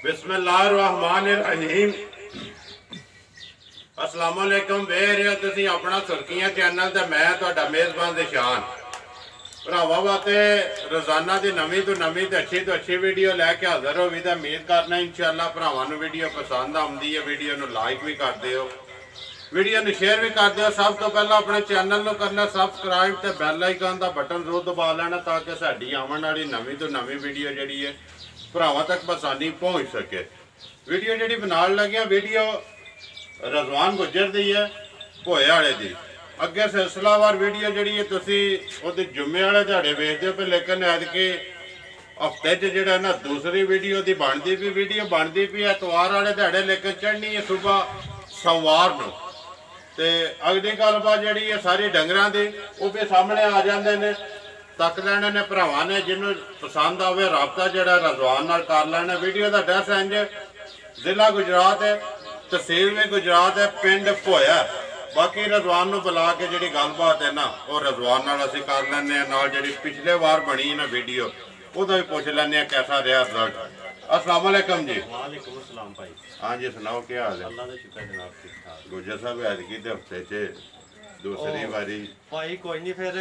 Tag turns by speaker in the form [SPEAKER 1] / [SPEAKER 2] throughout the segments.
[SPEAKER 1] बिस्मिल्लाहिर्रहमानिर्रहीम। अस्सलाम वालेकुम। वेख रहे हो तुसीं अपना सुर्खियां चैनल ते मैं तुहाडा मेज़बान दिशान भरावां वास्ते रोज़ाना की नवीं तो नवीं तो अच्छी वीडियो लैके हाज़र हो भी। उम्मीद करना इंशाअल्लाह भरावां नूं वीडियो पसंद आउंदी है। वीडियो नूं लाइक भी कर दिओ, वीडियो नूं शेयर भी कर दिओ। सब तो पहला अपने चैनल नूं करना सबसक्राइब ते बैल आइकन का बटन जरूर दबा लेना ताकि साडी आवन वाली नवीं तो नवीं वीडियो जिहड़ी है भरावां तक आसानी पहुँच सके। वीडियो जिहड़ी बनाउण लगे वीडियो रज़वान गुज्जर दी है भोए वाले दी। अगे सिलसिलावार वीडियो जिहड़ी है तुसीं उहदे जुम्मे वाले दिहाड़े वेखदे हो पे, लेकिन ऐतकी हफ्ते च जिहड़ा ना दूसरी वीडियो दी बनदी पई वीडियो बनदी पई एतवार वाले दिहाड़े, लेकिन चढ़नी है सुबह सोमवार नूं। ते अगली गलबात जिहड़ी है सारी डंगरां दी वो भी सामने आ जांदे ने, तक लैने ने भरावां ने। जिन्हों पसंद आवे राबता जिहड़ा रज़वान नाल कर लेना। वीडियो का एड्रैस इंज जिला गुजरात है, तहसील भी गुजरात है, पिंड भोया। बाकी रज़वान नूं बुला के जिहड़ी गलबात है ना वो रज़वान नाल असीं कर लैंदे आं। नाल जिहड़ी पिछले वार बनी ना वीडियो उहदा भी पुछ लैंदे आं कैसा रहा रिजल्ट। अस्सलाम वालेकुम जी।
[SPEAKER 2] वालेकुम अस्सलाम भाई।
[SPEAKER 1] हाँ जी सुनाओ क्या हाल है?
[SPEAKER 2] अल्लाह दा शुक्र जनाब, ठीक ठाक।
[SPEAKER 1] गुजर साहब ऐतकी ते हफ्ते च दूसरी बारी
[SPEAKER 2] भाई कोई नहीं, फिर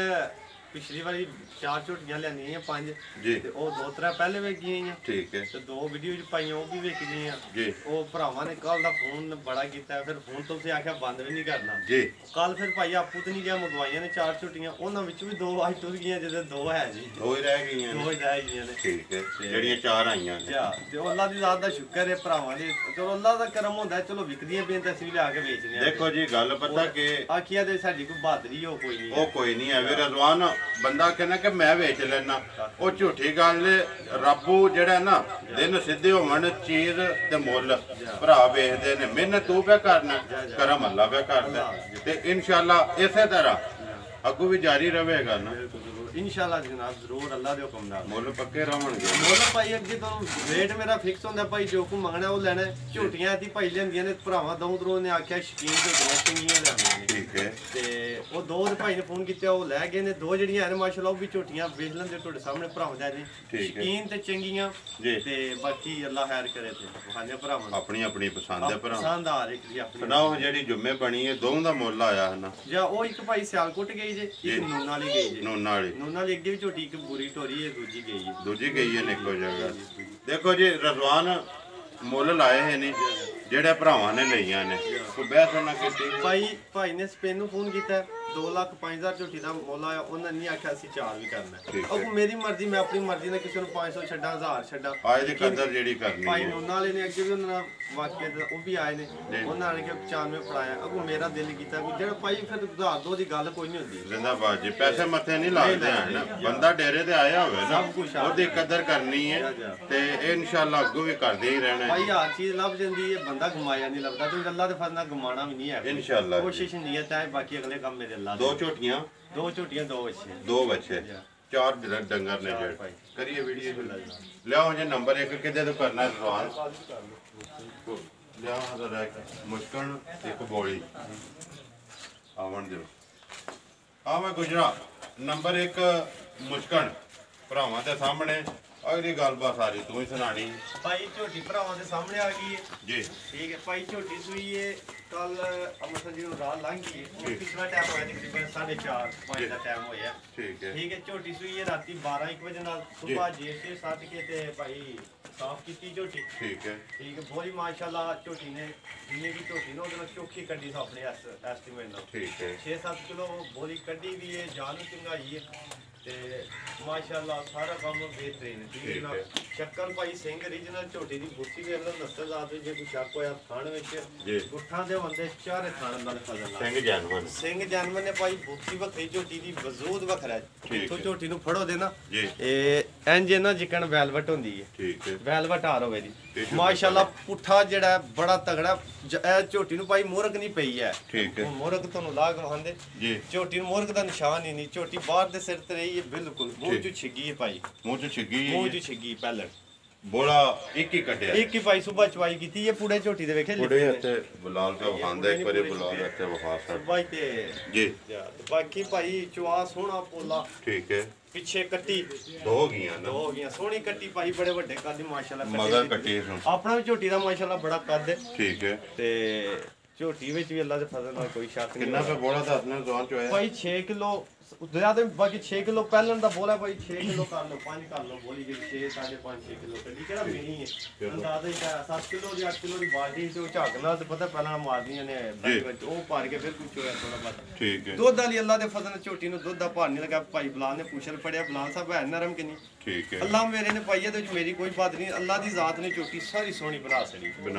[SPEAKER 2] पिछली बारी 4 झोटियां लैनियां 5
[SPEAKER 1] जी
[SPEAKER 2] ते ओह 2-3 पहले वेच गईयां
[SPEAKER 1] ठीक है
[SPEAKER 2] ते 2 वीडियो च पाइयां ओह भी वेच गईयां
[SPEAKER 1] जी।
[SPEAKER 2] ओह भरावां ने कल दा फोन बड़ा कीता, फिर फोन तो उसे आख्या बंद भी नहीं करना
[SPEAKER 1] जी।
[SPEAKER 2] कल फिर भाई आपू तो नहीं गया, मंगवाइयां ने 4 झोटियां, उन्हां विच भी 2 आज टुर गईयां जिहदे 2 है जी,
[SPEAKER 1] दो ही रह गई
[SPEAKER 2] 2 ही रह गईयां ने।
[SPEAKER 1] ठीक है ਜਿਹੜੀਆਂ 4 ਆਈਆਂ ਨੇ।
[SPEAKER 2] जो अल्लाह दी ज़ात दा शुक्र है भरावां दे, चलो अल्लाह दा करम हुंदा, चलो विकदियां पियां ते असीं भी लिया के बेचने आ।
[SPEAKER 1] देखो जी गल पता कि
[SPEAKER 2] आखिया ते साडी कोई बहादरी हो कोई नहीं
[SPEAKER 1] ਉਹ ਕੋਈ ਨਹੀਂ ਹੈ ਵੀ ਰਜ਼ਵਾਨ ਬੰਦਾ ਕਹਿੰਦਾ ਕਿ ਮੈਂ ਵੇਚ ਲੈਣਾ, ਉਹ ਝੂਠੀ ਗੱਲ ਏ। ਰੱਬੂ ਜਿਹੜਾ ਨਾ ਦਿਨ ਸਿੱਧੇ ਹੋਵਣ ਚੀਜ਼ ਤੇ ਮੁੱਲ ਭਰਾ ਵੇਚਦੇ ਨੇ। ਮਿਹਨਤ ਤੂੰ ਪਿਆ ਕਰਨਾ, ਕਰਮ ਅੱਲਾ ਪਿਆ ਕਰਦਾ ਤੇ ਇਨਸ਼ਾਅੱਲਾ ਇਸੇ ਤਰ੍ਹਾਂ ਅੱਗੋਂ ਵੀ ਜਾਰੀ ਰਹੇਗਾ ਨਾ
[SPEAKER 2] इंशाल्लाह जनाब, जरूर अल्लाह दे हुक्म नाल।
[SPEAKER 1] ਮੁੱਲ पक्के रहणगे।
[SPEAKER 2] मुल भाई अगे तो रेट मेरा फिक्स होंदा भाई, जो को मंगना वो लेना। झोटियां ती भाई लेंदियां ने भरावां दरों ने आख्या शकीन ते चंगियां लेंदियां ने।
[SPEAKER 1] ठीक है
[SPEAKER 2] ते वो 2 दे भाई ने फोन कीता वो लै गए ने। 2 जड़ियां हैं माशाल्लाह वो भी झोटियां वेच लंदे तुहाडे सामने भरावां दे ने। शकीन ते चंगियां
[SPEAKER 1] जी
[SPEAKER 2] ते बाकी अल्लाह खैर करे ते बखाने भरावां
[SPEAKER 1] अपनी अपनी पसंद है भरा।
[SPEAKER 2] पसंद आ रही थी अपनी।
[SPEAKER 1] सुनाओ ਜਿਹੜੀ ਜੁਮੇ ਬਣੀ ਹੈ ਦੋਵਾਂ ਦਾ ਮੁੱਲ ਆਇਆ ਹੈ ਨਾ?
[SPEAKER 2] ਜਾਂ ਉਹ ਇੱਕ ਭਾਈ ਸਿਆਲਕੋਟ ਗਈ ਜੇ, ਇੱਕ ਨੂਨਾ ਵਾਲੀ ਗਈ ਜੇ।
[SPEAKER 1] ਨੂਨਾ ਵਾਲੀ
[SPEAKER 2] ਨੂਨਾ ਵਾਲੀ ਅੱਗੇ ਵੀ ਝੋਟੀ ਇੱਕ ਬੁਰੀ ਟੋਰੀ ਹੈ, ਦੂਜੀ ਗਈ ਹੈ।
[SPEAKER 1] ਦੂਜੀ ਗਈ ਹੈ ਨਿੱਕੋ ਜਗ੍ਹਾ। ਦੇਖੋ ਜੀ ਰਜ਼ਵਾਨ ਮੁੱਲ ਲਾਏ ਹੈ ਨੇ ਜਿਹੜੇ ਭਰਾਵਾਂ ਨੇ ਲਈਆਂ ਨੇ, ਕੋਈ ਬਹਿਸ ਨਾ ਕੀਤੀ।
[SPEAKER 2] ਭਾਈ ਨੇ ਸਪੇਨ ਨੂੰ ਫੋਨ ਕੀਤਾ, 2,05,000 ਝੋਟੀ ਦਾ ਮੁੱਲ ਆਇਆ। ਉਹਨਾਂ ਨੇ ਆਖਿਆ ਅਸੀਂ 4 ਵੀ ਕਰਨਾ। ਉਹ ਮੇਰੀ ਮਰਜ਼ੀ, ਮੈਂ ਆਪਣੀ ਮਰਜ਼ੀ ਨਾਲ ਕਿਸੇ ਨੂੰ 500 ਛੱਡਾਂ, 1000 ਛੱਡਾਂ।
[SPEAKER 1] ਆਏ ਦੀ ਕਦਰ ਜਿਹੜੀ ਕਰਨੀ
[SPEAKER 2] ਭਾਈ
[SPEAKER 1] ਹੈ।
[SPEAKER 2] ਨੂਨਾ ਵਾਲੇ ਨੇ ਅੱਗੇ ਵੀ ਉਹਨਾਂ ਨਾਲ ਵਾਕਿਆ ਉਹ ਵੀ ਆਏ ਨੇ, ਉਹਨਾਂ ਨੇ ਕਿ 95 ਫੜਾਇਆ। ਅੱਗੋਂ ਮੇਰਾ ਦਿਲ ਕੀਤਾ ਵੀ ਜਿਹੜਾ ਭਾਈ ਫਿਰ 1000 ਦੀ ਗੱਲ ਕੋਈ ਨਹੀਂ ਹੁੰਦੀ।
[SPEAKER 1] ਜ਼ਿੰਦਾਬਾਦ ਜੀ, ਪੈਸੇ ਮੱਥੇ ਨਹੀਂ ਲੱਗਦੇ ਹਨ। ਬੰਦਾ ਡੇਰੇ ਤੇ ਆਇਆ ਹੋਵੇ ਨਾ ਉਹਦੀ ਕਦਰ ਕਰਨੀ ਹੈ ਤੇ ਇਹ ਇਨਸ਼ਾਅੱਲਾ ਅੱਗੋਂ ਵੀ ਕਰਦੇ ਹੀ ਰਹਿਣਾ।
[SPEAKER 2] ਭਾਈ ਹਰ ਚੀਜ਼ ਲੱਭ ਜਾਂਦੀ ਹੈ, ਬੰਦਾ ਗਮਾਇਆ ਨਹੀਂ ਲੱਭਦਾ ਤੇ ਅੱਲਾਹ ਦੇ ਫਜ਼ਲ ਨਾਲ ਗਮਾਣਾ ਵੀ ਨਹੀਂ ਹੈ
[SPEAKER 1] ਇਨਸ਼ਾਅੱਲਾ।
[SPEAKER 2] ਕੋਸ਼ਿਸ਼ ਨੀਅਤ ਹੈ, ਬਾਕੀ ਅਗਲੇ ਕੰਮ ਮੇਰੇ ਅੱਲਾਹ ਦੇ।
[SPEAKER 1] 2 ਝੋਟੀਆਂ
[SPEAKER 2] 2 ਝੋਟੀਆਂ 2 ਬੱਚੇ
[SPEAKER 1] 2 ਬੱਚੇ 4 ਡੰਗਰ ਨੇ ਜਿਹੜੇ। ਕਰੀਏ ਵੀਡੀਓ ਲਿਆਓ ਜੇ ਨੰਬਰ 1 ਕਿਤੇ ਤੋਂ ਕਰਨਾ ਰਜ਼ਵਾਨ ਲਿਆਓ ਜ਼ਰਾ ਮੁਸ਼ਕਣ ਇੱਕ ਬੋਲੀ ਆਵਣ ਦਿਓ। ਆਵਾਂ ਗੁਜਰਾਤ ਨੰਬਰ 1 ਮੁਸ਼ਕਣ ਭਰਾਵਾਂ ਦੇ ਸਾਹਮਣੇ। ਅਗਲੀ ਗੱਲਬਾਤ ਸਾਰੀ ਤੂੰ ਹੀ ਸੁਣਾਣੀ।
[SPEAKER 2] ਭਾਈ ਝੋਟੀ ਭਰਾਵਾਂ ਦੇ ਸਾਹਮਣੇ ਆ ਗਈ ਹੈ
[SPEAKER 1] ਜੀ
[SPEAKER 2] ਠੀਕ ਹੈ। ਭਾਈ ਝੋਟੀ ਸੂਈ ਹੈ ਕੱਲ ਅੰਮ੍ਰਿਤਸਰ ਜੀ ਨੂੰ ਰਾਤ ਲੰਘ ਗਈ ਹੈ। ਪਿਛਲਾ ਟਾਈਮ ਹੋਇਆ ਤਕਰੀਬਨ 4:30-5 ਦਾ ਟਾਈਮ ਹੋਇਆ।
[SPEAKER 1] ਠੀਕ ਹੈ
[SPEAKER 2] ਝੋਟੀ ਸੂਈ ਹੈ ਰਾਤੀ 12-1 ਵਜੇ ਨਾਲ ਸਵੇਰ ਜੇ 7 ਕੇ ਤੇ ਭਾਈ ਸਾਫ਼ ਕੀਤੀ ਝੋਟੀ।
[SPEAKER 1] ਠੀਕ ਹੈ
[SPEAKER 2] ਬੋਲੀ ਮਾਸ਼ਾਅੱਲਾ ਝੋਟੀ ਨੇ ਜਿੰਨੇ ਵੀ ਝੋਟੀ ਨੇ ਉਹਦੇ ਨਾਲ ਚੋਖੀ ਕੱਢੀ ਸੀ ਆਪਣੇ ਐਸਟੀਮੇਟ ਨਾਲ।
[SPEAKER 1] ਠੀਕ ਹੈ
[SPEAKER 2] 6-7 ਕਿਲੋ ਬੋਲੀ ਕੱਢੀ ਵੀ ਹੈ, ਜਾਨ ਨੂੰ ਚੰਗਾਈ ਹੈ ਤੇ ਮਾਸ਼ਾਅੱਲਾ ਸਾਰਾ ਕੰਮ ਬਿਹਤਰੀਨ। ਠੀਕ ਹੈ ਸ਼ੱਕਰ ਭਾਈ ਸਿੰਘ ਰੀਜਨਲ ਝੋਟੀ ਦੀ ਬੁੱਤੀ ਦੇ ਅੰਦਰ ਨਸਲਜ਼ਾਤ ਵਿੱਚ ਜੇ ਕੋਈ ਸ਼ੱਕ ਹੋਇਆ ਥਾਣ ਵਿੱਚ ਗੁੱਠਾਂ ਦੇ ਬੰਦੇ ਚਾਰੇ ਥਾਣ ਦਾ ਫਜ਼ਲ ਨਾਲ ਸਿੰਘ ਜਾਨਵਰ ਨੇ ਭਾਈ ਬੁੱਤੀ ਵੱਖਰੀ ਝੋਟੀ ਦੀ ਵਜੂਦ ਵੱਖਰਾ। ਇੱਥੋਂ ਝੋਟੀ ਨੂੰ ਫੜੋ ਦੇ ਨਾ ਇਹ ਇੰਜ ਨਾ ਜਿਕਣ ਵੈਲਵਟ ਹੁੰਦੀ ਹੈ। ਠੀਕ ਹੈ ਵੈਲਵਟ ਹਾਰ ਹੋਵੇ ਜੀ ਮਾਸ਼ਾਅੱਲਾ। ਪੁੱਠਾ ਜਿਹੜਾ ਬੜਾ ਤਗੜਾ ਇਹ ਝੋਟੀ ਨੂੰ ਭਾਈ ਮੋਰਕ ਨਹੀਂ ਪਈ ਹੈ। ਠੀਕ ਹੈ ਮੋਰਕ ਤੁਹਾਨੂੰ ਲਾਗ ਵਹਾਂਦੇ ਝੋਟੀ ਨੂੰ ਮੋਰਕ ਦਾ ਨਿਸ਼ਾਨ ਹੀ ਨਹੀਂ। ਝੋਟੀ ਬਾਹਰ ਦੇ ਸਿਰ ਤੇ ਰਹੀ ਹੈ ਬਿਲਕੁਲ ਮੂੰਹ ਚ ਛਿੱਗੀ ਹੈ ਭਾਈ, ਮੂੰਹ ਚ ਛਿੱਗੀ ਪਹਿਲਾਂ।
[SPEAKER 1] ਬੋਲਾ ਇੱਕ ਹੀ ਕੱਢਿਆ
[SPEAKER 2] ਇੱਕ ਹੀ ਭਾਈ ਸੁਬਾ ਚਵਾਈ ਕੀਤੀ ਇਹ ਪੂੜੇ ਝੋਟੀ ਦੇ ਵੇਖੇ
[SPEAKER 1] ਬੁੜੇ ਇੱਥੇ ਬਲਾਲ ਤੋਂ ਖਾਂਦਾ ਇੱਕ ਵਾਰੀ ਬਲਾਲ ਇੱਥੇ ਵਖਾ ਸਕ
[SPEAKER 2] ਭਾਈ ਤੇ
[SPEAKER 1] ਜੀ
[SPEAKER 2] ਬਾਕੀ ਭਾਈ ਚਵਾ ਸੋਹਣਾ ਪੋਲਾ
[SPEAKER 1] ਠੀਕ ਹੈ
[SPEAKER 2] ਪਿੱਛੇ ਕੱਟੀ
[SPEAKER 1] ਦੋ ਹੋ ਗਈਆਂ ਨਾ
[SPEAKER 2] ਹੋ ਗਈਆਂ ਸੋਹਣੀ ਕੱਟੀ ਭਾਈ ਬੜੇ ਵੱਡੇ ਕੱਦ ਦੀ ਮਾਸ਼ਾਅੱਲਾ
[SPEAKER 1] ਮਗਰ ਕੱਟੀ ਸੁਣ
[SPEAKER 2] ਆਪਣਾ ਵੀ ਝੋਟੀ ਦਾ ਮਾਸ਼ਾਅੱਲਾ ਬੜਾ ਕੱਦ ਹੈ
[SPEAKER 1] ਠੀਕ ਹੈ
[SPEAKER 2] ਤੇ ਝੋਟੀ ਵਿੱਚ ਵੀ ਅੱਲਾ ਦੇ ਫਜ਼ਲ ਨਾਲ ਕੋਈ ਸ਼ੱਕ ਨਹੀਂ
[SPEAKER 1] ਕਿੰਨਾ ਫੇ ਬੋਲਾ ਦੱਸ ਨਾ ਜ਼ੋਨ ਚ ਹੋਇਆ
[SPEAKER 2] ਭਾਈ 6 ਕਿਲੋ ਜ਼ਿਆਦਾ ਬਾਕੀ 6 ਕਿਲੋ ਪਹਿਲਾਂ ਦਾ ਬੋਲਾ ਭਾਈ 6 ਕਿਲੋ ਕਰ ਲਓ 5 ਕਰ ਲਓ ਬੋਲੀ ਜੀ 6 5.5 6 ਕਿਲੋ ਕੱਢੀ ਕਿਹੜਾ ਮਿਣੀ ਹੈ ਅੰਦਾਜ਼ਾ ਹੀ 7 ਕਿਲੋ ਦੀ 8 ਕਿਲੋ ਦੀ ਬਾਲਟੀ ਤੇ ਉਹ ਝਾਕ ਨਾਲ ਤੇ ਪਤਾ ਪਹਿਲਾਂ ਮਾਰਦੀਆਂ ਨੇ ਵਿੱਚ ਉਹ ਪਾਰ ਕੇ ਫਿਰ ਕੁਝ ਹੋਇਆ ਥੋੜਾ ਬਾਤ
[SPEAKER 1] ਠੀਕ ਹੈ
[SPEAKER 2] ਦੁੱਧ ਵਾਲੀ ਅੱਲਾ ਦੇ ਫਜ਼ਲ ਨਾਲ ਝੋਟੀ ਨੂੰ ਦੁੱਧ ਦਾ ਭਾਰ ਨਹੀਂ ਲੱਗਾ ਭਾਈ ਬਲਾਲ ਨੇ ਪੁੱਛਲ ਪੜਿਆ ਬਲਾਲ ਸਾਹਿਬ ਹੈ ਨਰਮ ਕਿ ਨਹੀਂ
[SPEAKER 1] ਠੀਕ ਹੈ
[SPEAKER 2] ਅੱਲਾ ਮੇਰੇ ਨੇ ਪਾਈ ਇਹਦੇ ਵਿੱਚ ਮੇਰੀ ਕੋਈ ਬਾਤ ਨਹੀਂ ਅੱਲਾ ਦੀ ਜ਼ਾਤ ਨੇ ਝੋਟੀ ਸਾਰੀ ਸੋਹਣੀ ਬਣਾ ਛੜੀ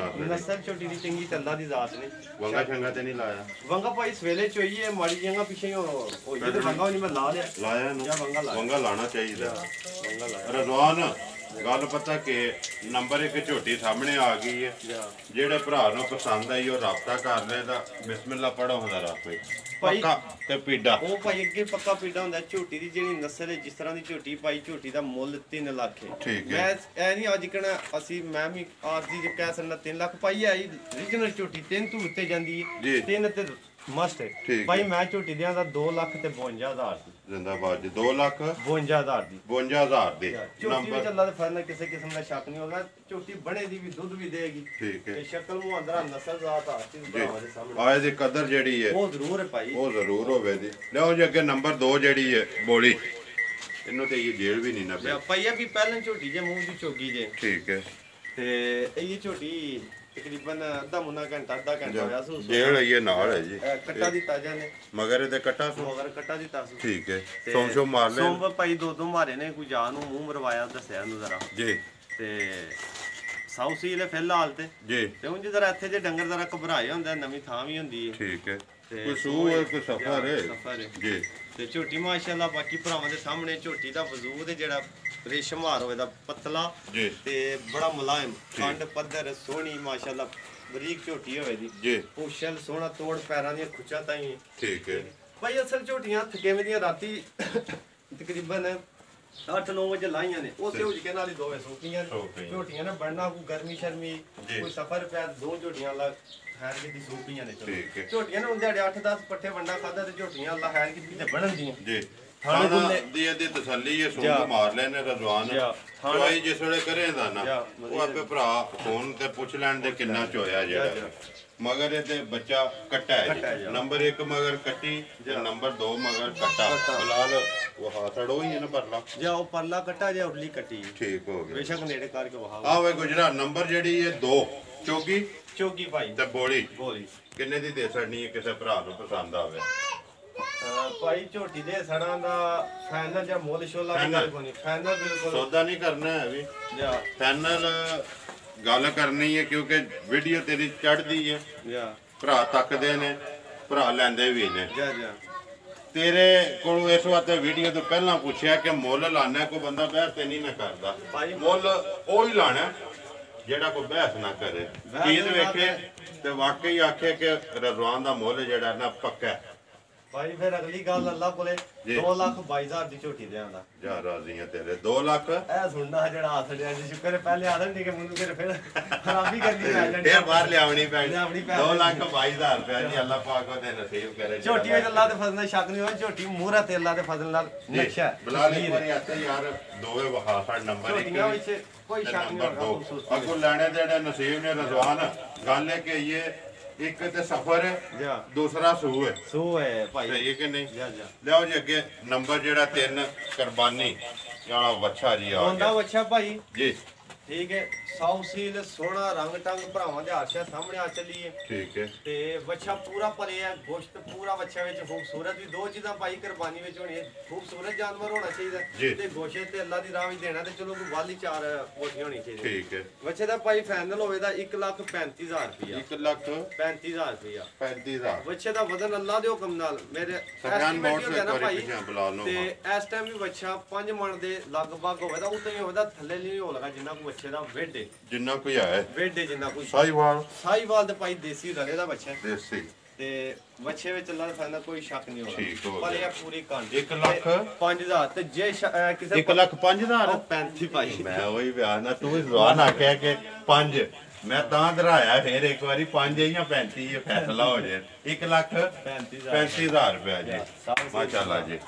[SPEAKER 2] ਨਸਲ ਝੋਟੀ ਦੀ ਚੰਗੀ ਤੇ ਅੱਲਾ ਦੀ ਜ਼ਾਤ ਨੇ
[SPEAKER 1] ਵੰਗਾ ਛੰਗਾ ਤੇ ਨਹੀਂ ਲਾਇਆ
[SPEAKER 2] ਵੰਗਾ ਭਾਈ ਸਵੇਲੇ ਚੋਈਏ ਮਾੜੀ ਜੰਗਾ ਪਿੱਛੇ ਹੋਈ ਤੇ ਵੰਗਾ ਨਹੀਂ ਮੈਂ ਲਾ ਲਿਆ
[SPEAKER 1] ਲਾਇਆ ਇਹਨੂੰ
[SPEAKER 2] ਜਾਂ
[SPEAKER 1] ਵੰਗਾ ਲਾਣਾ ਚਾਹੀਦਾ
[SPEAKER 2] ਵੰਗਾ ਲਾ
[SPEAKER 1] ਰਜ਼ਵਾਨ ਗੱਲ ਪਤਾ ਕਿ ਨੰਬਰ 1 ਝੋਟੀ ਸਾਹਮਣੇ ਆ ਗਈ ਹੈ ਜਿਹੜੇ ਭਰਾ ਨੂੰ ਪਸੰਦ ਆਈ ਉਹ ਰਾਬਤਾ ਕਰ ਲੈ ਤਾਂ ਬਿਸਮਿਲ੍ਲਾ ਪੜੋ ਹੁੰਦਾ ਰੱਖੇ ਪੱਕਾ ਤੇ ਪੀਡਾ
[SPEAKER 2] ਉਹ ਭਾਈ ਅੱਗੇ ਪੱਕਾ ਪੀਡਾ ਹੁੰਦਾ ਝੋਟੀ ਦੀ ਜਿਹੜੀ ਨਸਲ ਹੈ ਜਿਸ ਤਰ੍ਹਾਂ ਦੀ ਝੋਟੀ ਪਾਈ ਝੋਟੀ ਦਾ ਮੁੱਲ 3 ਲੱਖ ਹੈ
[SPEAKER 1] ਠੀਕ ਹੈ
[SPEAKER 2] ਮੈਂ ਇਹ ਨਹੀਂ ਅੱਜ ਕਹਣਾ ਅਸੀਂ ਮੈਂ ਵੀ ਆਰਜੀ ਜੇ ਕਹਿ ਸਕਦਾ 3 ਲੱਖ ਪਾਈ ਹੈ ਰੀਜਨਲ ਝੋਟੀ 3 ਤੋਂ ਉੱਤੇ ਜਾਂਦੀ ਹੈ 3 ਤੇ ਮਸਟ ਹੈ ਭਾਈ ਮੈਂ ਝੋਟੀ ਦਿਆਂ ਦਾ 2 ਲੱਖ ਤੇ 52000 ਦੀ
[SPEAKER 1] ਜ਼ਿੰਦਾਬਾਦ ਜੀ 2 ਲੱਖ
[SPEAKER 2] 52000 ਦੀ
[SPEAKER 1] 52000 ਦੀ
[SPEAKER 2] ਝੋਟੀ ਵਿੱਚ ਅੱਲਾ ਦੇ ਫਜ਼ਲ ਨਾਲ ਕਿਸੇ ਕਿਸਮ ਦਾ ਸ਼ੱਕ ਨਹੀਂ ਹੋਗਾ ਝੋਟੀ ਬਣੇ ਦੀ ਵੀ ਦੁੱਧ ਵੀ ਦੇਗੀ
[SPEAKER 1] ਠੀਕ ਹੈ
[SPEAKER 2] ਤੇ ਸ਼ਕਲ ਮੂੰਹ ਅੰਦਰਾ ਨਸਲ ਜ਼ਾਤ ਆਸਤੀ ਭਰਾਵਾਂ ਦੇ ਸਾਹਮਣੇ
[SPEAKER 1] ਆਏ ਦੀ ਕਦਰ ਜਿਹੜੀ ਹੈ
[SPEAKER 2] ਉਹ ਜ਼ਰੂਰ ਹੈ ਭਾਈ
[SPEAKER 1] ਉਹ ਜ਼ਰੂਰ ਹੋਵੇ ਦੀ ਲਿਓ ਜੀ ਅੱਗੇ ਨੰਬਰ 2 ਜਿਹੜੀ ਹੈ ਬੋਲੀ ਇਹਨੂੰ ਤੇ ਇਹ ਜੇਲ੍ਹ ਵੀ ਨਹੀਂ ਨਾ ਪਿਆ
[SPEAKER 2] ਭਾਈ ਇਹ ਵੀ ਪਹਿਲਾਂ ਝੋਟੀ ਜੇ ਮੂੰਹ ਦੀ ਚੋਗੀ ਜੇ
[SPEAKER 1] ਠੀਕ ਹੈ
[SPEAKER 2] ਤੇ ਇਹ ਝੋਟੀ ਤਕਰੀਬਨ ਅੱਧਾ ਘੰਟਾ ਹੋਇਆ ਸੂ
[SPEAKER 1] ਜੇਲ੍ਹ ਇਹ ਨਾਲ ਹੈ ਜੀ
[SPEAKER 2] ਕੱਟਾ ਦੀ ਤਾਜਾ ਨੇ
[SPEAKER 1] ਮਗਰ ਇਹਦੇ ਕੱਟਾ ਸੋ
[SPEAKER 2] ਮਗਰ ਕੱਟਾ ਦੀ ਤਾਸੂ
[SPEAKER 1] ਠੀਕ ਹੈ ਸੋਮ ਮਾਰ ਲੈ
[SPEAKER 2] ਸੋਮ ਭਾਈ ਦੋ ਮਾਰੇ ਨੇ ਕੋਈ ਜਾਨ ਨੂੰ ਮੂੰਹ ਮਰਵਾਇਆ ਦੱਸਿਆ ਉਹਨੂੰ ਜ਼ਰਾ
[SPEAKER 1] ਜੀ
[SPEAKER 2] ਤੇ ਸਾਊਸੀ ਲੈ ਫਿਲਹਾਲ
[SPEAKER 1] ਜੀ
[SPEAKER 2] ਤੇ ਉਂਝ ਜ਼ਰਾ ਇੱਥੇ ਜੇ ਡੰਗਰ ਜ਼ਰਾ ਘਬਰਾਏ ਹੁੰਦਾ ਨਵੀਂ ਥਾਂ ਵੀ ਹੁੰਦੀ ਹੈ
[SPEAKER 1] ਠੀਕ ਹੈ ਕੋਈ ਸੂ ਹੈ ਕੋਈ ਸਫਰ ਹੈ ਜੀ
[SPEAKER 2] ਤੇ ਝੋਟੀ ਮਾਸ਼ਾਅੱਲਾ ਬਾਕੀ ਭਰਾਵਾਂ ਦੇ ਸਾਹਮਣੇ ਝੋਟੀ ਦਾ ਵਜੂਦ ਹੈ ਜਿਹੜਾ ਰੇਸ਼ਮ ਹਾਰ ਹੋਵੇ ਦਾ ਪਤਲਾ ਤੇ ਬੜਾ ਮੁਲਾਇਮ ਕੰਡ ਪੱਧਰ ਸੋਹਣੀ ਮਾਸ਼ਾਅੱਲਾ ਬਰੀਕ ਝੋਟੀ ਹੋਵੇ ਦੀ
[SPEAKER 1] ਜੀ
[SPEAKER 2] ਪੁੱਛਲ ਸੋਹਣਾ ਤੋੜ ਪੈਰਾਂ ਦੀਆਂ ਖੁੱਚਾਂ ਤਾਈਂ
[SPEAKER 1] ਠੀਕ ਹੈ
[SPEAKER 2] ਭਾਈ ਅਸਲ ਝੋਟੀਆਂ ਥਕੇਵੇਂ ਦੀਆਂ ਰਾਤੀ ਤਕਰੀਬਨ 8-9 ਵਜੇ ਲਾਈਆਂ ਨੇ ਉਸੇ ਉਜਕੇ ਨਾਲ ਹੀ ਦੋਵੇਂ ਸੋਪੀਆਂ ਝੋਟੀਆਂ ਨੇ ਬਣਨਾ ਕੋਈ ਗਰਮੀ ਸ਼ਰਮੀ ਕੋਈ ਸਫਰ ਪਿਆ ਦੋ ਝੋਟੀਆਂ ਲਾ ਹੈਰ ਦੀ ਸੋਪੀਆਂ ਨੇ ਝੋਟੀਆਂ ਨੇ ਉਹਦੇ 8-10 ਪੱਠੇ ਵੰਡਾ ਖਾਦਾ ਤੇ ਝੋਟੀਆਂ ਅੱਲਾ ਹੈਰ ਕੀਤੀ ਤੇ ਬਣਨ ਦੀਆਂ
[SPEAKER 1] ਜੀ ਖਾਣਾ ਦੀ ਇਹਦੀ ਤਸੱਲੀ ਹੈ ਸੋਗ ਮਾਰ ਲੈਣੇ ਰਜ਼ਵਾਨ ਚੋਈ ਜਿਸ ਵੇਲੇ ਕਰੇਦਾ ਨਾ ਉਹ ਆਪੇ ਭਰਾ ਫੋਨ ਤੇ ਪੁੱਛ ਲੈਣ ਦੇ ਕਿੰਨਾ ਚੋਇਆ ਜਿਹੜਾ ਮਗਰ ਇਹਦੇ ਬੱਚਾ ਕੱਟਾ ਹੈ ਨੰਬਰ 1 ਮਗਰ ਕੱਟੀ ਤੇ ਨੰਬਰ 2 ਮਗਰ ਕੱਟਾ ਫਿਲਹਾਲ ਉਹ ਹਾਥੜੋ ਹੀ ਹੈ ਨਾ ਪਰਲਾ
[SPEAKER 2] ਜਾਂ ਉਹ ਪਰਲਾ ਕੱਟਾ ਜਾਂ ਉਰਲੀ ਕੱਟੀ
[SPEAKER 1] ਠੀਕ ਹੋ ਗਿਆ
[SPEAKER 2] ਬੇਸ਼ੱਕ ਨੇੜੇ ਕਰਕੇ ਵਹਾ
[SPEAKER 1] ਆ ਵੇ ਗੁਜਰਾ ਨੰਬਰ ਜਿਹੜੀ ਹੈ 2
[SPEAKER 2] ਚੌਗੀ ਭਾਈ
[SPEAKER 1] ਤੇ ਬੋਲੀ ਕਿੰਨੇ ਦੀ ਦੇ ਛੜਨੀ ਹੈ ਕਿਸੇ ਭਰਾ ਨੂੰ ਪਸੰਦ ਆਵੇ
[SPEAKER 2] ਭਾਈ ਝੋਟੀ ਦੇ ਸੜਾਂ ਦਾ ਫਾਈਨਲ ਜਾਂ ਮੁੱਲ ਸ਼ੋਲਾ ਦੀ ਗੱਲ ਕੋਣੀ ਫਾਈਨਲ ਬਿਲਕੁਲ
[SPEAKER 1] ਸੌਦਾ ਨਹੀਂ ਕਰਨਾ ਹੈ ਵੀ ਫਾਈਨਲ ਗੱਲ ਕਰਨੀ ਹੈ ਕਿਉਂਕਿ ਵੀਡੀਓ ਤੇਰੀ ਚੜਦੀ ਹੈ ਭਰਾ ਤੱਕਦੇ ਨੇ ਭਰਾ ਲੈਂਦੇ ਵੀ ਨੇ ਤੇਰੇ ਕੋਲ ਇਸ ਵਾਸਤੇ ਵੀਡੀਓ ਤੋਂ ਪਹਿਲਾਂ ਪੁੱਛਿਆ ਕਿ ਮੁੱਲ ਲਾਣਾ ਕੋਈ ਬੰਦਾ ਬਹਿਸ ਤੇ ਨਹੀਂ ਨਾ ਕਰਦਾ ਮੁੱਲ ਉਹ ਹੀ ਲਾਣਾ ਜਿਹੜਾ ਕੋਈ ਬਹਿਸ ਨਾ ਕਰੇ ਚੀਜ਼ ਵੇਖੇ ਤੇ ਵਾਕਈ ਆਖੇ ਕਿ ਰਜ਼ਵਾਨ ਦਾ ਮੁੱਲ ਜਿਹੜਾ ਨਾ ਪੱਕਾ
[SPEAKER 2] ਭਾਈ ਫਿਰ ਅਗਲੀ ਗੱਲ ਅੱਲਾ ਕੋਲੇ 2,22,000 ਦੀ ਝੋਟੀ ਦੇਾਂਦਾ
[SPEAKER 1] ਜਾ ਰਾਜ਼ੀਆਂ ਤੇਰੇ 2 ਲੱਖ
[SPEAKER 2] ਇਹ ਸੁਣਨਾ ਜਿਹੜਾ ਹੱਥ ਡਿਆ ਜੀ ਸ਼ੁਕਰ ਹੈ ਪਹਿਲੇ ਆਦਮ ਨਹੀਂ ਕਿ ਮੈਨੂੰ ਫਿਰ ਖਰਾਬੀ ਕਰਨੀ ਪੈ ਜਾਂਦੀ
[SPEAKER 1] ਫੇਰ ਬਾਹਰ ਲਿਆਉਣੀ ਪੈਣੀ 2,22,000 ਰੁਪਏ ਜੀ ਅੱਲਾ ਪਾਕ ਉਹਦੇ ਨਸੀਬ ਕਰੇ
[SPEAKER 2] ਝੋਟੀ ਵਿੱਚ ਅੱਲਾ ਦੇ ਫਜ਼ਲ ਨਾਲ ਸ਼ੱਕ ਨਹੀਂ ਹੋਇਆ ਝੋਟੀ ਮੂਹਰਾ ਤੇ ਅੱਲਾ ਦੇ ਫਜ਼ਲ ਨਾਲ ਨਕਸ਼ਾ
[SPEAKER 1] ਬਲਾਲ ਇੱਕ ਵਾਰੀ ਆਤੇ ਯਾਰ ਦੋਵੇਂ ਵਹਾ ਸਾਡ ਨੰਬਰ
[SPEAKER 2] ਝੋਟੀਆਂ ਵਿੱਚ ਕੋਈ ਸ਼ੱਕ ਨਹੀਂ ਹੋਗਾ
[SPEAKER 1] ਅੱਗੋਂ ਲੈਣੇ ਜਿਹੜੇ ਨਸੀਬ ਨੇ ਰਜ਼ਵਾਨ ਗੱਲ ਹੈ ਕਿ ਇਹ ਇੱਕ ਤੇ ਸਫਰ ਹੈ ਦੂਸਰਾ ਸੂ ਹੈ
[SPEAKER 2] ਭਾਈ
[SPEAKER 1] ਸਹੀ ਹੈ ਕਿ ਨਹੀਂ ਲਿਆਓ ਜੀ ਅੱਗੇ ਨੰਬਰ ਜਿਹੜਾ 3 ਕੁਰਬਾਨੀ ਵਾਲਾ ਵੱਛਾ ਜੀ ਆ
[SPEAKER 2] ਹੁੰਦਾ ਵੱਛਾ ਭਾਈ
[SPEAKER 1] ਜੀ
[SPEAKER 2] ਠੀਕ ਹੈ ਸਾਊ ਸੀਲ ਸੋਹਣਾ ਰੰਗ ਟੰਗ ਭਰਾਵਾਂ ਦੇ ਆਸ਼ਾ ਸਾਹਮਣੇ ਆ ਚੱਲੀ ਹੈ
[SPEAKER 1] ਠੀਕ ਹੈ
[SPEAKER 2] ਤੇ ਵੱਛਾ ਪੂਰਾ ਭਰੇ ਹੈ ਗੋਸ਼ਤ ਪੂਰਾ ਵੱਛਾ ਵਿੱਚ ਖੂਬਸੂਰਤ ਵੀ ਦੋ ਚੀਜ਼ਾਂ ਭਾਈ ਕੁਰਬਾਨੀ ਵਿੱਚ ਹੋਣੀ ਹੈ ਖੂਬਸੂਰਤ ਜਾਨਵਰ ਹੋਣਾ ਚਾਹੀਦਾ ਤੇ ਗੋਸ਼ਤ ਤੇ ਅੱਲਾ ਦੀ ਰਾਹ ਵੀ ਦੇਣਾ ਤੇ ਚਲੋ ਕੋਈ ਵਾਲੀ 4 ਕੋਠੀ ਹੋਣੀ ਚਾਹੀਦੀ
[SPEAKER 1] ਠੀਕ ਹੈ
[SPEAKER 2] ਵੱਛੇ ਦਾ ਭਾਈ ਫਾਈਨਲ ਹੋਵੇ ਦਾ 1,35,000 ਰੁਪਇਆ
[SPEAKER 1] 1,35,000
[SPEAKER 2] ਰੁਪਇਆ
[SPEAKER 1] 35,000
[SPEAKER 2] ਵੱਛੇ ਦਾ ਵਜ਼ਨ ਅੱਲਾ ਦੇ ਹੁਕਮ ਨਾਲ ਮੇਰੇ ਐਸਟੀਮੇਟ ਹੁੰਦਾ ਨਾ ਭਾਈ ਤੇ ਇਸ ਟਾਈਮ ਵੀ ਵੱਛਾ 5 ਮਣ ਦੇ ਲਗਭਗ ਹੋਵੇ ਦਾ ਉਤੇ ਹੀ ਹੋਵੇ ਦਾ ਥੱਲੇ ਨਹੀਂ ਹੋ ਲਗਾ ਜਿੰਨਾ ਕੋ ਵੱਛੇ ਦਾ ਜਿੰਨਾ ਕੋਈ ਹੈ ਵੇਡੇ ਜਿੰਨਾ ਕੋਈ
[SPEAKER 1] ਸਾਈਵਾਲ
[SPEAKER 2] ਦੇ ਭਾਈ ਦੇਸੀ ਰਲੇ ਦਾ ਬੱਚਾ
[SPEAKER 1] ਦੇਸੀ
[SPEAKER 2] ਤੇ ਬੱਚੇ ਵਿੱਚ ਅੱਲਾ ਦਾ ਫਾਇਦਾ ਕੋਈ ਸ਼ੱਕ ਨਹੀਂ
[SPEAKER 1] ਠੀਕ ਹੋ
[SPEAKER 2] ਹੋਣਾ ਪਰ
[SPEAKER 1] ਗਿਆ।
[SPEAKER 2] ਇਹ ਪੂਰੀ ਕੰਡ
[SPEAKER 1] 1 ਲੱਖ
[SPEAKER 2] 5000 ਤੇ ਜੇ ਕਿਸੇ
[SPEAKER 1] 1 ਲੱਖ 5000
[SPEAKER 2] 35 ਭਾਈ
[SPEAKER 1] ਮੈਂ ਉਹੀ ਵਿਆਹ ਨਾ ਤੂੰ ਜ਼ਬਾਨ ਆਖਿਆ ਕਿ 5 ਮੈਂ ਤਾਂ ਧਰਾਇਆ ਫਿਰ ਇੱਕ ਵਾਰੀ 5 ਜਾਂ 35 ਇਹ ਫੈਸਲਾ ਹੋ ਜਾਏ 1 ਲੱਖ 35,000 ਰੁਪਏ ਜੀ ਮਾਸ਼ਾਅੱਲਾ ਜੀ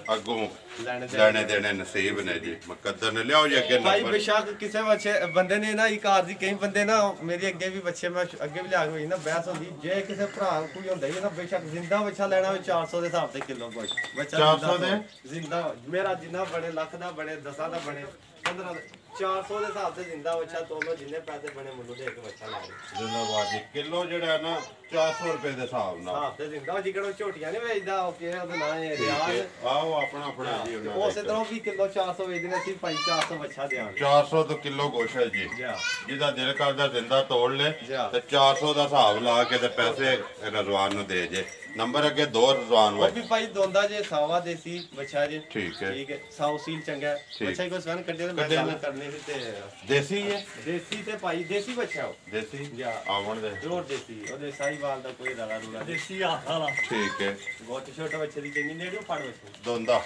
[SPEAKER 1] ਅੱਗੋਂ ਲੈਣੇ ਦੇਣੇ ਨਸੀਬ ਨੇ ਜੀ ਮੁਕੱਦਰ ਨੇ ਲਿਆਓ ਜੀ ਅੱਗੇ
[SPEAKER 2] ਭਾਈ
[SPEAKER 1] ਨੰਬਰ
[SPEAKER 2] ਬੇਸ਼ੱਕ ਕਿਸੇ ਬੱਚੇ ਬੰਦੇ ਨੇ ਨਾ ਇਹ ਕਾਰ ਦੀ ਕਈ ਬੰਦੇ ਨਾ ਮੇਰੇ ਅੱਗੇ ਵੀ ਬੱਚੇ ਮੈਂ ਅੱਗੇ ਵੀ ਲਿਆ ਕੇ ਹੋਈ ਨਾ ਬਹਿਸ ਹੁੰਦੀ ਜੇ ਕਿਸੇ ਭਰਾ ਕੋਈ ਹੁੰਦਾ ਹੀ ਨਾ ਬੇਸ਼ੱਕ ਜ਼ਿੰਦਾ ਬੱਚਾ ਲੈਣਾ ਹੋਵੇ 400 ਦੇ ਹਿਸਾਬ ਤੇ ਕਿਲੋ ਕੋਈ ਬੱਚਾ
[SPEAKER 1] 400 ਦੇ
[SPEAKER 2] ਜ਼ਿੰਦਾ ਮੇਰਾ ਜਿੰਨਾ ਬਣੇ ਲੱਖ ਦਾ ਬਣੇ 10 ਦਾ ਬਣੇ 15 ਦਾ 400 ਦੇ ਹਿਸਾਬ ਤੇ ਜ਼ਿੰਦਾ ਬੱਚਾ ਤੋਲੋ ਜਿੰਨੇ ਪੈਸੇ ਬਣੇ ਮੈਨੂੰ ਦੇ ਕੇ ਬੱਚਾ ਲੈ ਲਓ
[SPEAKER 1] ਜ਼ਿੰਦਾਬਾਦ ਜੀ ਕਿਲੋ ਜਿਹੜਾ ਹੈ ਨਾ 400 ਰੁਪਏ ਦੇ ਹਿਸਾਬ ਨਾਲ
[SPEAKER 2] ਹਿਸਾਬ ਤੇ ਜ਼ਿੰਦਾ ਜਿਕੜੋ ਝੋਟੀਆਂ ਨਹੀਂ ਵੇਚਦਾ ਉਹ ਕਿਹੜਾ ਉਹਦਾ ਨਾਂ ਹੈ ਰਿਆਜ਼
[SPEAKER 1] ਆਓ ਆਪਣਾ ਜੀ ਉਹਨਾਂ
[SPEAKER 2] ਉਸੇ ਤਰ੍ਹਾਂ ਵੀ ਕਿਲੋ 400 ਵੇਚਦੇ ਅਸੀਂ 400 ਬੱਚਾ ਦੇਵਾਂਗੇ
[SPEAKER 1] 400 ਤੋਂ ਕਿਲੋ ਗੋਸ਼ਤ ਹੈ ਜੀ ਜਿਹਦਾ ਦਿਲ ਕਰਦਾ ਜ਼ਿੰਦਾ ਤੋੜ ਲੈ ਤੇ 400 ਦਾ ਹਿਸਾਬ ਲਾ ਕੇ ਤੇ ਪੈਸੇ ਰਜ਼ਵਾਨ ਨੂੰ ਦੇ ਜੇ ਨੰਬਰ ਅੱਗੇ 2 ਰਜ਼ਵਾਨ
[SPEAKER 2] ਉਹ ਵੀ ਭਾਈ ਦੋਂਦਾ ਜੇ ਸਾਵਾ ਦੇਸੀ ਬੱਚਾ ਜੇ
[SPEAKER 1] ਠੀਕ ਹੈ
[SPEAKER 2] ਸਾਊ ਸੀਲ ਚੰਗਾ ਬੱਚਾ ਕੋਈ ਸਵਨ ਕੱਢੇ ਤੇ ਮੈਂ ਗੱਲ ਕਰਨੀ ਸੀ ਤੇ
[SPEAKER 1] ਦੇਸੀ ਹੈ
[SPEAKER 2] ਦੇਸੀ ਤੇ ਭਾਈ ਦੇਸੀ ਬੱਚਾ ਉਹ
[SPEAKER 1] ਦੇਸੀ
[SPEAKER 2] ਜਾ
[SPEAKER 1] ਆਵਣ ਦੇ
[SPEAKER 2] ਜੋਰ ਦੇਸੀ ਉਹਦੇ ਸਾਈਵਾਲ ਦਾ ਕੋਈ ਰਲਾ ਰੂਲਾ ਦੇਸੀ ਹੱਥ ਵਾਲਾ
[SPEAKER 1] ਠੀਕ ਹੈ
[SPEAKER 2] ਬਹੁਤ ਛੋਟਾ ਬੱਚੇ ਦੀ ਚੰਗੀ ਨੇੜਿਓ ਫੜ ਬੱਚੇ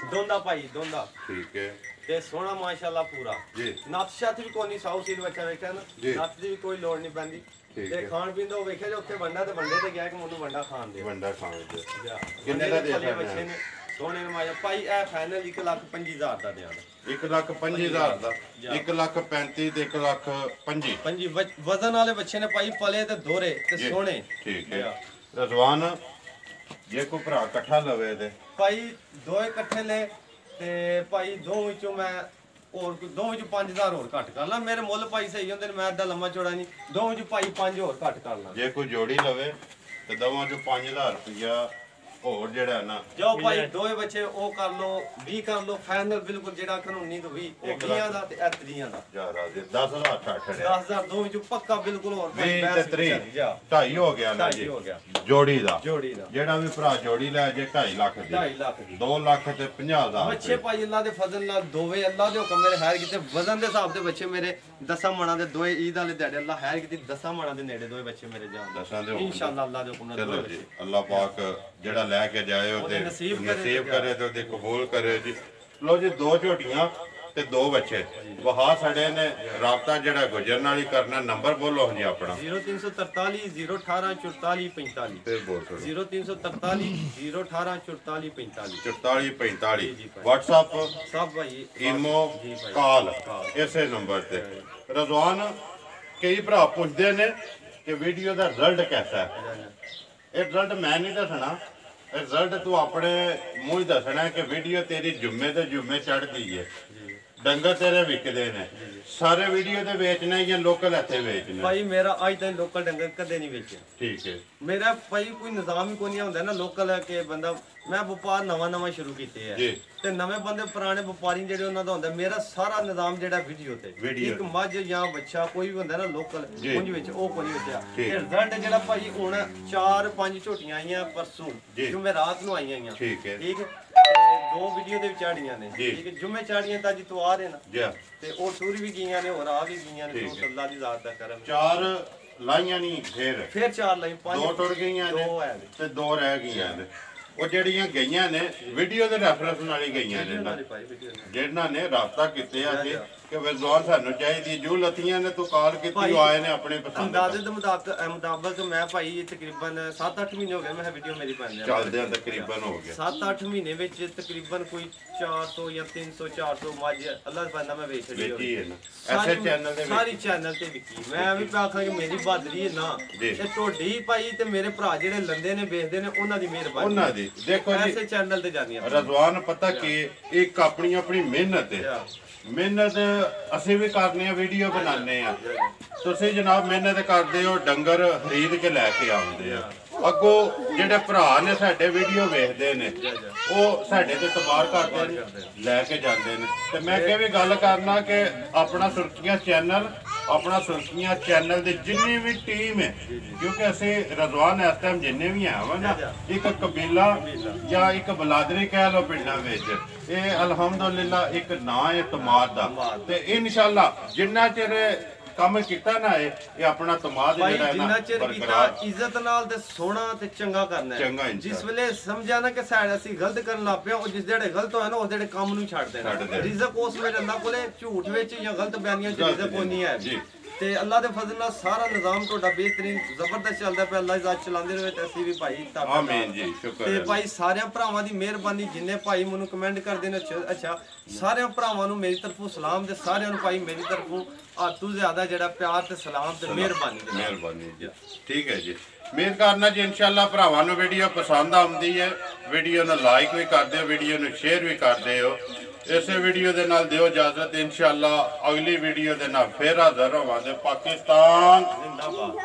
[SPEAKER 1] ਦੋਂਦਾ
[SPEAKER 2] ਭਾਈ ਦੋਂਦਾ
[SPEAKER 1] ਠੀਕ ਹੈ
[SPEAKER 2] ਤੇ ਸੋਹਣਾ ਮਾਸ਼ਾਅੱਲਾ ਪੂਰਾ
[SPEAKER 1] ਜੀ
[SPEAKER 2] ਨੱਥ ਸ਼ਾਤ ਵੀ ਕੋਈ ਨਹੀਂ ਸਾਊ ਸੀਲ ਬੱਚਾ ਵੇਖਿਆ ਨਾ ਨੱਥ ਦੀ ਵੀ ਕੋਈ ਲੋੜ ਨਹੀਂ ਪੈਂਦੀ ਤੇ ਖਾਣ ਪੀਣ ਦਾ ਉਹ ਵੇਖਿਆ ਜੇ ਉੱਥੇ ਵੰਡਾ ਤੇ ਵੰਡੇ ਤੇ ਗਿਆ ਕਿ ਮੈਨੂੰ ਵੰਡਾ ਖਾਣ ਦੇ
[SPEAKER 1] ਵੰਡਾ ਖਾਣ ਦੇ
[SPEAKER 2] ਕਿੰਨੇ ਦਾ ਦੇ ਸਕਦੇ ਨੇ ਸੋਹਣੇ ਮਾਇਆ ਭਾਈ ਇਹ ਫਾਈਨਲ 1,25,000 ਦਾ ਦਿਆਂਗਾ
[SPEAKER 1] 1,25,000 ਦਾ 1,35,000 ਤੇ 1,25,000
[SPEAKER 2] ਪੰਜੀ ਵਜ਼ਨ ਵਾਲੇ ਬੱਚੇ ਨੇ ਭਾਈ ਪਲੇ ਤੇ ਦੋਰੇ ਤੇ ਸੋਹਣੇ
[SPEAKER 1] ਠੀਕ ਹੈ ਰਜ਼ਵਾਨ ਜੇ ਕੋਈ ਭਰਾ ਇਕੱਠਾ ਲਵੇ ਤੇ
[SPEAKER 2] ਭਾਈ ਦੋ ਇਕੱਠੇ ਲੈ ਤੇ ਭਾਈ ਦੋ ਵਿੱਚੋਂ ਮੈਂ ਹੋਰ ਦੋ ਵਿੱਚ 5,000 ਹੋਰ ਘੱਟ ਕਰ ਲਾਂ ਮੇਰੇ ਮੁੱਲ ਭਾਈ ਸਹੀ ਹੁੰਦੇ ਨੇ ਮੈਂ ਐਡਾ ਲੰਮਾ ਚੌੜਾ ਨਹੀਂ ਦੋ ਵਿੱਚ ਭਾਈ 5 ਹੋਰ ਘੱਟ ਕਰ ਲਾਂ
[SPEAKER 1] ਜੇ ਕੋਈ ਜੋੜੀ ਲਵੇ ਤੇ ਦਵਾਂ ਚੋਂ 5,000 ਰੁਪਇਆ ਹੋਰ ਜਿਹੜਾ ਨਾ
[SPEAKER 2] ਜੋ ਭਾਈ ਦੋਏ ਬੱਚੇ ਉਹ ਕਰ ਲੋ 20 ਕਰ ਲੋ ਫਾਈਨਲ ਬਿਲਕੁਲ ਜਿਹੜਾ ਕਾਨੂੰਨੀ ਤੋਂ 20 ਉਹ 20 ਦਾ ਤੇ 30 ਦਾ
[SPEAKER 1] ਯਾਰ ਆ 10,000 ਛੱਡ
[SPEAKER 2] 10,000 ਦੋ ਵਿੱਚ ਪੱਕਾ ਬਿਲਕੁਲ ਹੋਰ
[SPEAKER 1] 20 ਤੇ 30 2.5 ਹੋ ਗਿਆ ਨਾ ਜੀ ਜੋੜੀ ਦਾ ਜਿਹੜਾ ਵੀ ਭਰਾ ਜੋੜੀ ਲੈ ਜੇ 2.5 ਲੱਖ ਦੀ
[SPEAKER 2] 2.5 ਲੱਖ ਦੀ
[SPEAKER 1] 2 ਲੱਖ ਤੇ 50,000
[SPEAKER 2] ਬੱਚੇ ਭਾਈ ਅੱਲਾ ਦੇ ਫਜ਼ਲ ਨਾਲ ਦੋਵੇਂ ਅੱਲਾ ਦੇ ਹੁਕਮ ਮੇਰੇ ਹੈਰ ਕਿਤੇ ਵਜ਼ਨ ਦੇ ਹਿਸਾਬ ਦੇ ਬੱਚੇ ਮੇਰੇ 10 ਮਣਾ ਦੇ ਦੋਏ ਈਦ ਵਾਲੇ ਦਿਹਾੜੇ ਅੱਲਾ ਹੈਰ ਕਿਤੇ 10 ਮਣਾ ਦੇ ਨੇੜੇ ਦੋਏ ਬੱਚੇ ਮੇਰੇ ਜਾਨ
[SPEAKER 1] 10 ਦੇ
[SPEAKER 2] ਇਨਸ਼ਾਅੱਲਾ ਅੱਲਾ ਦੇ ਹੁਕਮ ਨਾਲ
[SPEAKER 1] ਚਲੋ ਜੀ ਅੱਲਾ ਪਾਕ ਜਿਹੜਾ ਲੈ ਕੇ ਜਾਏ ਉਹਦੇ ਨਸੀਬ ਕਰੇ ਤੇ ਉਹਦੇ ਕਬੂਲ ਕਰੇ ਜੀ ਲੋ ਜੀ 2 ਝੋਟੀਆਂ ਤੇ 2 ਬੱਚੇ ਵਹਾ ਸਾਡੇ ਨੇ ਰਾਬਤਾ ਜਿਹੜਾ ਗੁਜਰਨ ਵਾਲੀ ਕਰਨਾ ਨੰਬਰ ਬੋਲੋ ਜੀ ਆਪਣਾ
[SPEAKER 2] 0343 018 44 45
[SPEAKER 1] ਤੇ ਬੋਲ ਕਰੋ
[SPEAKER 2] 0343 018 44 45
[SPEAKER 1] 44 45 WhatsApp
[SPEAKER 2] ਸਭ ਭਾਈ
[SPEAKER 1] ਈਮੋ ਕਾਲ ਇਸੇ ਨੰਬਰ ਤੇ ਰਜ਼ਵਾਨ ਕਈ ਭਰਾ ਪੁੱਛਦੇ ਨੇ ਕਿ ਵੀਡੀਓ ਦਾ ਰਿਜ਼ਲਟ ਕਿਹਦਾ ਹੈ ਇਹ ਰਿਜ਼ਲਟ ਮੈਂ ਨਹੀਂ ਦੱਸਣਾ ਰਿਜ਼ਲਟ ਤੂੰ ਆਪਣੇ ਮੂੰਹ ਹੀ ਦੱਸਣਾ ਕਿ ਵੀਡੀਓ ਤੇਰੀ ਜੁਮੇ ਤੇ ਜੁਮੇ ਚੜ੍ਹਦੀ ਹੈ ਡੰਗਰ ਤੇਰੇ ਵਿਕਦੇ ਨੇ ਸਾਰੇ ਵੀਡੀਓ ਦੇ ਵੇਚਣੇ ਜਾਂ ਲੋਕਲ ਇੱਥੇ ਵੇਚਣੇ
[SPEAKER 2] ਭਾਈ ਮੇਰਾ ਅੱਜ ਤੱਕ ਲੋਕਲ ਡੰਗਰ ਕਦੇ ਨਹੀਂ ਵੇਚਿਆ
[SPEAKER 1] ਠੀਕ ਹੈ
[SPEAKER 2] ਮੇਰਾ ਭਾਈ ਕੋਈ ਨਿਜ਼ਾਮ ਹੀ ਕੋਈ ਨਹੀਂ ਹੁੰਦਾ ਨਾ ਲੋਕਲ ਹੈ ਕਿ ਬੰਦਾ ਮੈਂ ਵਪਾਰ ਨਵਾਂ ਸ਼ੁਰੂ ਕੀਤੇ ਆ ਤੇ ਨਵੇਂ ਬੰਦੇ ਪੁਰਾਣੇ ਵਪਾਰੀ ਜਿਹੜੇ ਉਹਨਾਂ ਦਾ ਹੁੰਦਾ ਮੇਰਾ ਸਾਰਾ ਨਿਜ਼ਾਮ ਜਿਹੜਾ ਵੀਡੀਓ ਤੇ ਇੱਕ ਮੱਝ ਜਾਂ ਬੱਚਾ ਕੋਈ ਵੀ ਹੁੰਦਾ ਨਾ ਲੋਕਲ ਉਹਦੇ ਵਿੱਚ ਉਹ ਕੋਈ ਨਹੀਂ ਹੁੰਦਾ ਤੇ ਰਿਜ਼ਲਟ ਜਿਹੜਾ ਭਾਈ ਹੁਣ 4-5 ਝੋਟੀਆਂ ਆਈਆਂ ਪਰਸੋਂ ਜੁਮੇ ਰਾਤ ਨੂੰ ਆਈਆਂ
[SPEAKER 1] ਠੀਕ ਹੈ
[SPEAKER 2] ਤੇ 2 ਵੀਡੀਓ ਦੇ ਵਿੱਚ ਆੜੀਆਂ ਨੇ ਠੀਕ ਹੈ ਜੁਮੇ ਚਾੜੀਆਂ ਤਾਂ ਜੀ ਤੂੰ ਆ ਰਹੇ ਨਾ ਤੇ ਉਹ ਟੂਰ ਵੀ ਗਈਆਂ ਨੇ ਹੋਰ ਆ ਵੀ ਗਈਆਂ ਨੇ ਤੋਂ ਅੱਲਾ ਦੀ ਜ਼ਾਤ ਦਾ ਕਰਮ
[SPEAKER 1] 4 ਲਾਈਆਂ ਨਹੀਂ ਫਿਰ
[SPEAKER 2] 4 ਲਾਈ 5
[SPEAKER 1] 2 ਟੁੱਟ ਗਈਆਂ ਨੇ ਤੇ 2 ਰਹਿ ਗਈਆਂ ਨੇ ਉਹ ਜਿਹੜੀਆਂ ਗਈਆਂ ਨੇ ਵੀਡੀਓ ਦੇ ਰੈਫਰੈਂਸ ਨਾਲ ਹੀ ਗਈਆਂ ਨੇ ਜਿਹਨਾਂ ਨੇ ਰਾਬਤਾ ਕੀਤੇ ਆ ਕਿ ਵਜ਼ਵਾਨ ਸਾਨੂੰ ਚਾਹੀਦੀ ਜੂ ਲਤੀਆਂ ਨੇ ਤੂੰ ਕਾਲ ਕੀਤੀ ਉਹ ਆਏ ਨੇ ਆਪਣੇ ਪਸੰਦ
[SPEAKER 2] ਅੰਦਾਜ਼ੇ ਦੇ ਮੁਤਾਬਕ ਮੈਂ ਭਾਈ ਤਕਰੀਬਨ 7-8 ਮਹੀਨੇ ਹੋ ਗਏ ਮੈਂ ਵੀਡੀਓ ਮੇਰੀ ਬਣ ਜਾਂਦੀ
[SPEAKER 1] ਚੱਲਦੇ ਆ ਤਕਰੀਬਨ ਹੋ ਗਿਆ
[SPEAKER 2] 7-8 ਮਹੀਨੇ ਵਿੱਚ ਤਕਰੀਬਨ ਕੋਈ 400 ਜਾਂ 300-400 ਮੱਝ ਅੱਲਾਹ ਦਾ ਬੰਦਾ ਮੈਂ ਵੇਚ ਲਈ
[SPEAKER 1] ਵੇਚੀ ਹੈ ਨਾ ਐਸੇ ਚੈਨਲ ਦੇ
[SPEAKER 2] ਸਾਰੀ ਚੈਨਲ ਤੇ ਵਿਕੀ ਮੈਂ ਵੀ ਆਖਾਂ ਕਿ ਮੇਰੀ ਬਹਾਦਰੀ ਹੈ ਨਾ ਤੇ ਤੁਹਾਡੀ ਭਾਈ ਤੇ ਮੇਰੇ ਭਰਾ ਜਿਹੜੇ ਲੰਦੇ ਨੇ ਵੇਚਦੇ ਨੇ ਉਹਨਾਂ ਦੀ ਮਿਹਰਬਾਨੀ
[SPEAKER 1] ਉਹਨਾਂ ਦੀ ਦੇਖੋ ਜੀ
[SPEAKER 2] ਐਸੇ ਚੈਨਲ ਤੇ ਜਾਂਦੀਆਂ
[SPEAKER 1] ਰਜ਼ਵਾਨ ਪਤਾ ਕੀ ਇੱਕ ਆਪਣੀ ਮਿਹਨਤ ਹੈ ਮਿਹਨਤ ਅਸੀਂ ਵੀ ਕਰਨੇ ਆ ਵੀਡੀਓ ਬਣਾਉਂਦੇ ਆ ਤੁਸੀਂ ਜਨਾਬ ਮਿਹਨਤ ਕਰਦੇ ਹੋ ਡੰਗਰ ਖਰੀਦ ਕੇ ਲੈ ਕੇ ਆਉਂਦੇ ਆ ਅੱਗੋਂ ਜਿਹੜੇ ਭਰਾ ਨੇ ਸਾਡੇ ਵੀਡੀਓ ਵੇਖਦੇ ਨੇ ਉਹ ਸਾਡੇ ਤੇ ਇਤਬਾਰ ਕਰਦੇ ਨੇ ਲੈ ਕੇ ਜਾਂਦੇ ਨੇ ਤੇ ਮੈਂ ਅੱਗੇ ਵੀ ਗੱਲ ਕਰਨਾ ਕਿ ਆਪਣਾ ਸੁਰਖੀਆਂ ਚੈਨਲ ਦੇ ਜਿੰਨੀ ਵੀ ਟੀਮ ਹੈ ਕਿਉਂਕਿ ਅਸੀਂ ਰਜ਼ਵਾਨ ਇਸ ਟਾਈਮ ਜਿੰਨੇ ਵੀ ਆਵਾਂ ਨਾ ਇੱਕ ਕਬੀਲਾ ਜਾਂ ਇੱਕ ਬਲਾਦਰੀ ਕਹਿ ਲਓ ਪਿੰਡਾਂ ਵਿੱਚ ਇਹ ਅਲਹਮਦੁਲਿਲਾ ਇੱਕ ਨਾਂ ਹੈ ਇਤਮਾਦ ਦਾ ਤੇ ਇਨਸ਼ਾਅੱਲਾ ਜਿੰਨਾ ਚਿਰ ਕੰਮ ਕੀਤਾ ਨਾ ਇਹ ਆਪਣਾ ਤਮਾਦ
[SPEAKER 2] ਭਾਈ
[SPEAKER 1] ਜਿਹੜਾ ਹੈ
[SPEAKER 2] ਜਿੰਨਾ
[SPEAKER 1] ਨਾ
[SPEAKER 2] ਚਿਰ ਕੀਤਾ ਇੱਜ਼ਤ ਨਾਲ ਤੇ ਸੋਹਣਾ ਤੇ ਚੰਗਾ ਕਰਨਾ
[SPEAKER 1] ਚੰਗਾ
[SPEAKER 2] ਹੈ।
[SPEAKER 1] ਇਨਸਾਨ।
[SPEAKER 2] ਜਿਸ ਵੇਲੇ ਸਮਝਿਆ ਨਾ ਕਿ ਸਾਡੇ ਅਸੀਂ ਗਲਤ ਕਰਨ ਲੱਗ ਪਿਆ, ਉਹ ਜਿਸ ਜਿਹੜੇ ਗਲਤ ਹੋਇਆ ਨਾ ਉਸ ਜਿਹੜੇ ਕੰਮ ਨੂੰ ਛੱਡ ਦੇਣਾ। ਰਿਜ਼ਕ ਉਸ ਵੇਲੇ ਅੱਲਾਹ ਕੋਲੇ ਝੂਠ ਵਿੱਚ ਜਾਂ ਗਲਤ ਬਿਆਨੀਆਂ ਚ ਰਿਜ਼ਕ ਕੋਈ ਨਹੀਂ ਹੈ
[SPEAKER 1] ਜੀ।
[SPEAKER 2] ਤੇ ਅੱਲਾਹ ਦੇ ਫਜ਼ਲ ਨਾਲ ਸਾਰਾ ਨਿਜ਼ਾਮ ਤੁਹਾਡਾ ਬਿਹਤਰੀਨ ਜ਼ਬਰਦਸਤ ਚੱਲਦਾ ਪਿਆ। ਅੱਲਾਹ ਇਜ਼ਾਤ ਚਲਾਉਂਦੇ ਰਹੇ ਤੇ ਅਸੀਂ ਵੀ ਭਾਈ
[SPEAKER 1] ਆਮੀਨ ਜੀ, ਸ਼ੁਕਰ
[SPEAKER 2] ਤੇ
[SPEAKER 1] ਹੈ।
[SPEAKER 2] ਭਾਈ ਸਾਰਿਆਂ ਭਰਾਵਾਂ ਦੀ ਮਿਹਰਬਾਨੀ, ਜਿੰਨੇ ਭਾਈ ਮੈਨੂੰ ਕਮੈਂਟ ਕਰਦੇ ਨੇ ਅੱਛਾ ਸਾਰਿਆਂ ਭਰਾਵਾਂ ਨੂੰ ਮੇਰੀ ਤਰਫੋਂ ਸਲਾਮ ਤੇ ਸਾਰਿਆਂ ਨੂੰ ਭਾਈ ਮੇਰੀ ਤਰਫੋਂ ਆਤੂ ਜ਼ਿਆਦਾ ਜਿਹੜਾ ਪਿਆਰ ਤੇ ਸਲਾਮ ਤੇ
[SPEAKER 1] ਮਿਹਰਬਾਨੀ ਜੀ। ਠੀਕ ਹੈ ਜੀ, ਉਮੀਦ ਕਰਨਾ ਜੀ ਇਨਸ਼ਾਅੱਲਾ ਭਰਾਵਾਂ ਨੂੰ ਵੀਡੀਓ ਪਸੰਦ ਆਉਂਦੀ ਹੈ। ਵੀਡੀਓ ਨੂੰ ਲਾਈਕ ਵੀ ਕਰ ਦਿਓ, ਵੀਡੀਓ ਨੂੰ ਸ਼ੇਅਰ ਵੀ ਕਰ ਦਿਓ। ਇਸੇ ਵੀਡੀਓ ਦੇ ਨਾਲ ਦਿਓ ਇਜਾਜ਼ਤ, ਇਨਸ਼ਾਅੱਲਾ ਅਗਲੀ ਵੀਡੀਓ ਦੇ ਨਾਲ ਫੇਰ ਹਾਜ਼ਰ ਹੋਵਾਂਗੇ। ਪਾਕਿਸਤਾਨ
[SPEAKER 2] ਜ਼ਿੰਦਾਬਾਦ।